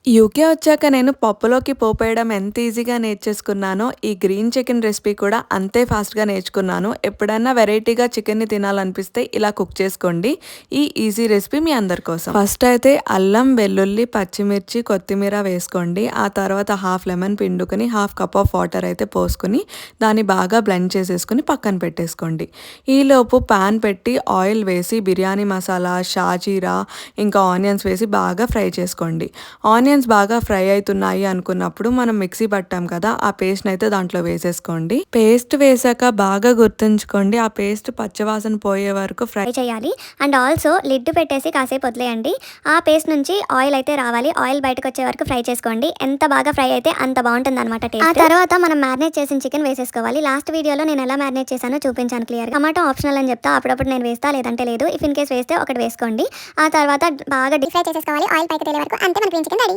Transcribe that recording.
UK వచ్చాక నేను పప్పులోకి పోపేయడం ఎంత ఈజీగా నేర్చేసుకున్నానో, ఈ గ్రీన్ చికెన్ రెసిపీ కూడా అంతే ఫాస్ట్‌గా నేర్చుకున్నాను. ఎప్పుడన్నా వెరైటీగా చికెన్‌ని తినాలనిపిస్తే ఇలా కుక్ చేసుకోండి. ఈ ఈజీ రెసిపీ మీ అందరి కోసం. ఫస్ట్ అయితే అల్లం, వెల్లుల్లి, పచ్చిమిర్చి, కొత్తిమీర వేసుకోండి. ఆ తర్వాత హాఫ్ లెమన్ పిండుకొని, హాఫ్ కప్ ఆఫ్ వాటర్ అయితే పోసుకొని, దాన్ని బాగా బ్లెండ్ చేసేసుకొని పక్కన పెట్టేసుకోండి. ఈలోపు పాన్ పెట్టి ఆయిల్ వేసి బిర్యానీ మసాలా, షాజీరా ఇంకా ఆనియన్స్ వేసి బాగా ఫ్రై చేసుకోండి. ఆనియన్స్ బాగా ఫ్రై అవుతున్నాయి అనుకున్నప్పుడు మనం మిక్సీ పట్టాం కదా, ఆ పేస్ట్ని అయితే దాంట్లో వేసేసుకోండి. పేస్ట్ వేసాక బాగా గుర్తుంచుకోండి, ఆ పేస్ట్ పచ్చవాసన పోయే వరకు ఫ్రై చేయాలి. అండ్ ఆల్సో లిడ్ పెట్టేసి కాసేపు వదిలేయండి. ఆ పేస్ట్ నుంచి ఆయిల్ అయితే రావాలి. ఆయిల్ బయటకు వచ్చే వరకు ఫ్రై చేసుకోండి. ఎంత బాగా ఫ్రై అయితే అంత బాగుంటుందన్నమాట టేస్ట్. ఆ తర్వాత మనం మ్యారినేట్ చేసిన చికెన్ వేసేసుకోవాలి. లాస్ట్ వీడియోలో నేను ఎలా మ్యారినేట్ చేశానో చూపించాను క్లియర్గా. టమాటో ఆప్షనల్ అని చెప్తా, అప్పుడప్పుడు నేను వేస్తా లేదంటే లేదు. ఇఫ్ ఇన్ కేస్ వేస్తే ఒకటి వేసుకోండి. ఆ తర్వాత బాగా డీప్ ఫ్రై చేసేసుకోవాలి. ఆయిల్ పైకి తేలే వరకు, అంతే మన గ్రీన్ చికెన్ రెడీ.